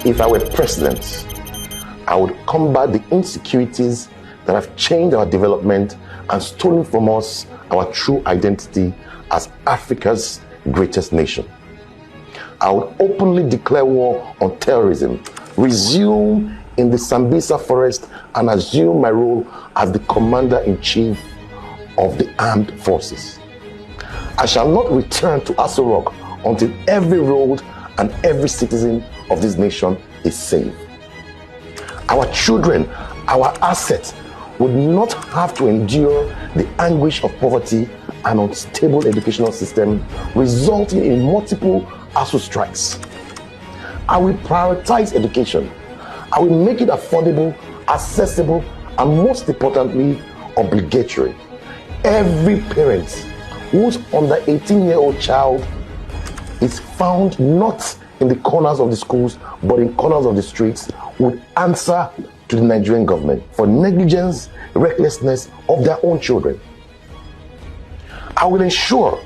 If I were president, I would combat the insecurities that have changed our development and stolen from us our true identity as Africa's greatest nation. I would openly declare war on terrorism, resume in the Sambisa forest, and assume my role as the commander-in-chief of the armed forces. I shall not return to Aso Rock until every road and every citizen of this nation is safe. Our children, our assets, would not have to endure the anguish of poverty and unstable educational system resulting in multiple ASU strikes. I will prioritize education. I will make it affordable, accessible, and most importantly, obligatory. Every parent whose under 18-year-old child is found not in the corners of the schools, but in corners of the streets, would answer to the Nigerian government for negligence, recklessness of their own children. I will ensure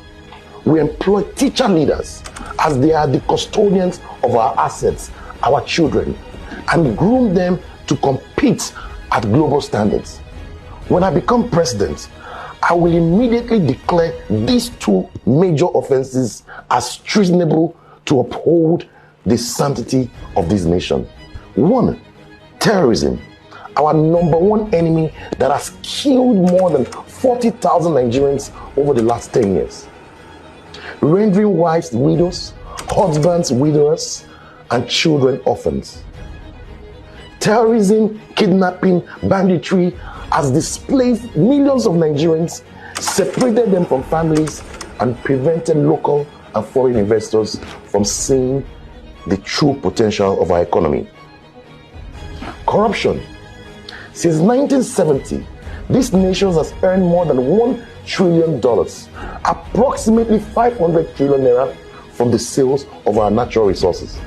we employ teacher leaders as they are the custodians of our assets, our children, and groom them to compete at global standards. When I become president, I will immediately declare these two major offenses as treasonable to uphold the sanctity of this nation. One, terrorism, our number one enemy that has killed more than 40,000 Nigerians over the last 10 years. Rendering wives widows, husbands widowers, and children orphans. Terrorism, kidnapping, banditry has displaced millions of Nigerians, separated them from families, and prevented local and foreign investors from seeing the true potential of our economy. Corruption. Since 1970, this nation has earned more than $1 trillion, approximately 500 trillion naira from the sales of our natural resources.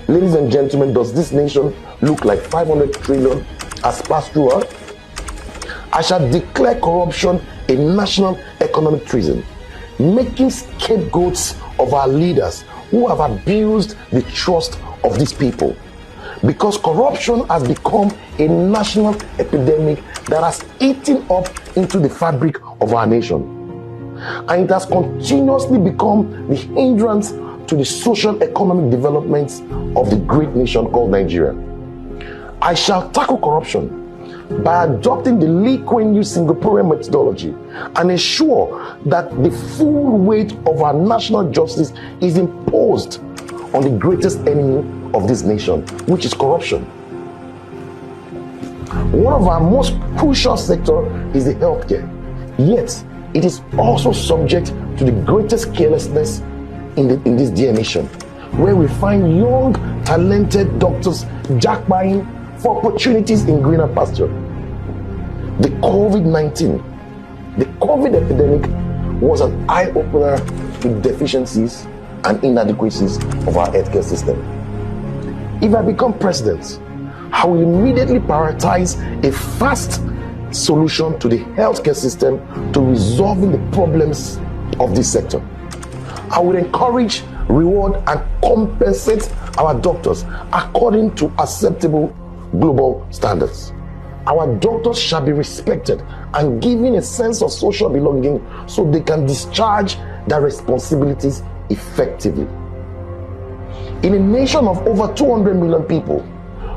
Ladies and gentlemen, does this nation look like 500 trillion has passed through her? I shall declare corruption a national economic treason, making scapegoats of our leaders who have abused the trust of these people. Because corruption has become a national epidemic that has eaten up into the fabric of our nation. And it has continuously become the hindrance to the social economic developments of the great nation called Nigeria. I shall tackle corruption by adopting the Lee Kuan Yew Singaporean methodology and ensure that the full weight of our national justice is imposed on the greatest enemy of this nation, which is corruption. One of our most crucial sectors is the healthcare, yet it is also subject to the greatest carelessness in this dear nation, where we find young, talented doctors jackpying for opportunities in greener pasture. The COVID-19, the COVID epidemic was an eye-opener to deficiencies and inadequacies of our healthcare system. If I become president, I will immediately prioritize a fast solution to the healthcare system to resolving the problems of this sector. I will encourage, reward, and compensate our doctors according to acceptable global standards. Our doctors shall be respected and given a sense of social belonging so they can discharge their responsibilities effectively. In a nation of over 200 million people,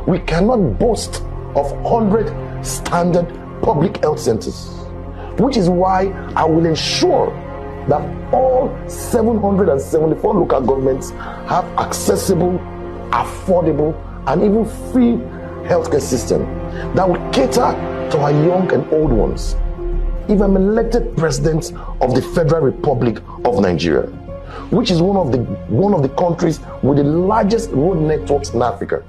we cannot boast of 100 standard public health centers, which is why I will ensure that all 774 local governments have accessible, affordable, and even free healthcare system that will cater to our young and old ones. If I'm elected president of the Federal Republic of Nigeria, which is one of the countries with the largest road networks in Africa,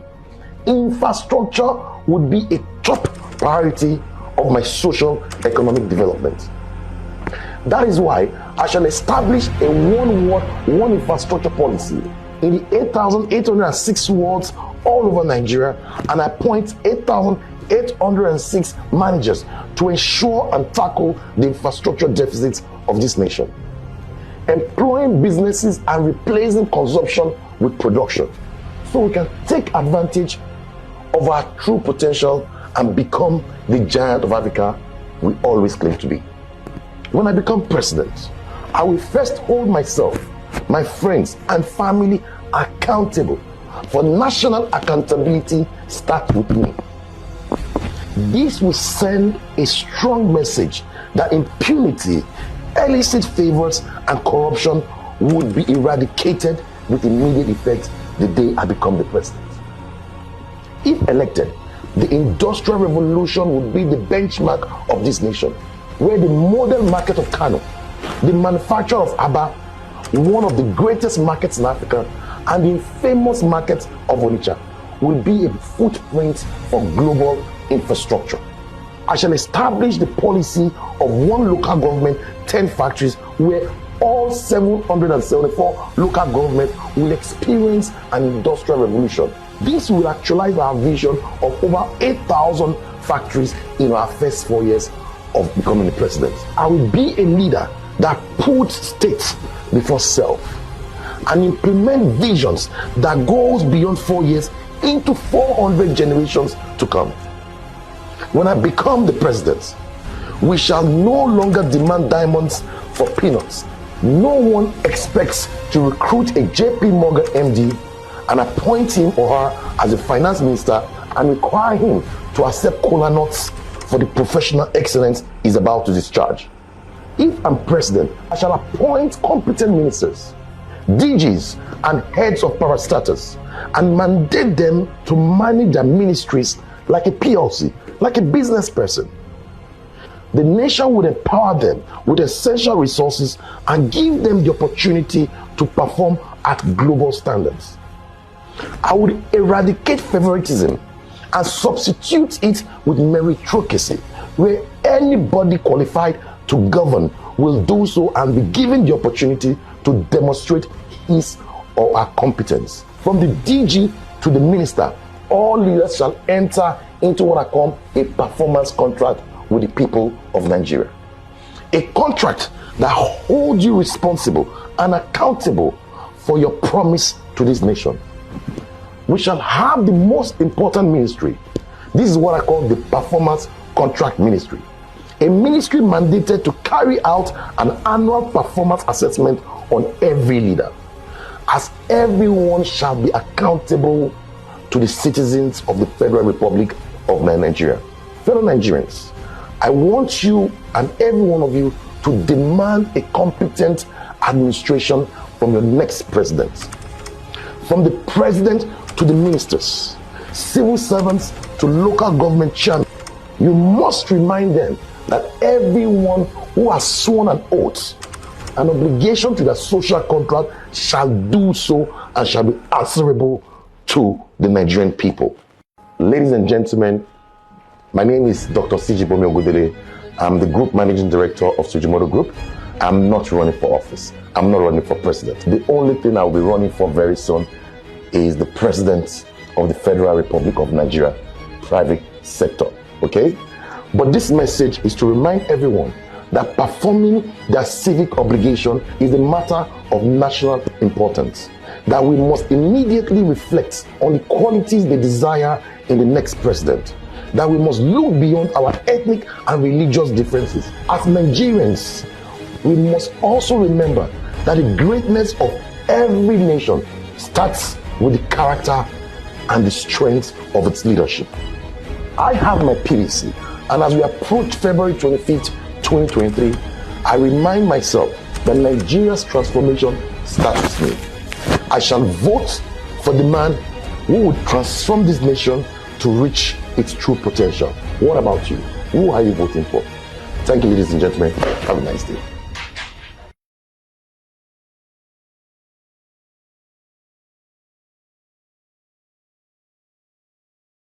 infrastructure would be a top priority of my social economic development. That is why I shall establish a one ward, one infrastructure policy in the 8,806 wards all over Nigeria and appoint 8,806 managers to ensure and tackle the infrastructure deficits of this nation. Employing businesses and replacing consumption with production. so we can take advantage of our true potential and become the giant of Africa we always claim to be. When I become president, I will first hold myself, my friends and family accountable, for national accountability starts with me. This will send a strong message that impunity, illicit favors and corruption would be eradicated with immediate effect the day I become the president. If elected, the Industrial Revolution would be the benchmark of this nation, where the model market of Kano, the manufacture of Aba, one of the greatest markets in Africa, and the famous market of Onitsha will be a footprint for global infrastructure. I shall establish the policy of one local government, 10 factories, where all 774 local governments will experience an industrial revolution. This will actualize our vision of over 8,000 factories in our first 4 years of becoming the president. I will be a leader that puts states before self and implement visions that goes beyond 4 years into 400 generations to come. When I become the president, we shall no longer demand diamonds for peanuts. No one expects to recruit a JP Morgan MD and appoint him or her as a finance minister and require him to accept kola nuts for the professional excellence he's about to discharge. If I'm president, I shall appoint competent ministers, DGs and heads of parastatals and mandate them to manage their ministries like a PLC, like a business person. The nation would empower them with essential resources and give them the opportunity to perform at global standards. I would eradicate favoritism and substitute it with meritocracy, where anybody qualified to govern will do so and be given the opportunity to demonstrate his or her competence. From the DG to the minister, all leaders shall enter into what I call a performance contract with the people of Nigeria. A contract that holds you responsible and accountable for your promise to this nation. We shall have the most important ministry. This is what I call the performance contract ministry. A ministry mandated to carry out an annual performance assessment on every leader, as everyone shall be accountable to the citizens of the Federal Republic of Nigeria. Fellow Nigerians, I want you and every one of you to demand a competent administration from your next president. From the president to the ministers, civil servants to local government chairmen, you must remind them that everyone who has sworn an oath, an obligation to their social contract, shall do so and shall be answerable to the Nigerian people. Ladies and gentlemen, my name is Dr. Sujimoto. I'm the Group Managing Director of Sujimoto Group. I'm not running for office. I'm not running for president. The only thing I'll be running for very soon is the President of the Federal Republic of Nigeria, private sector, okay? But this message is to remind everyone that performing their civic obligation is a matter of national importance, that we must immediately reflect on the qualities they desire in the next president, that we must look beyond our ethnic and religious differences. As Nigerians, we must also remember that the greatness of every nation starts with the character and the strength of its leadership. I have my PVC, and as we approach February 25th, 2023, I remind myself that Nigeria's transformation starts with me. I shall vote for the man who would transform this nation to reach its true potential. What about you? Who are you voting for? Thank you, ladies and gentlemen. Have a nice day.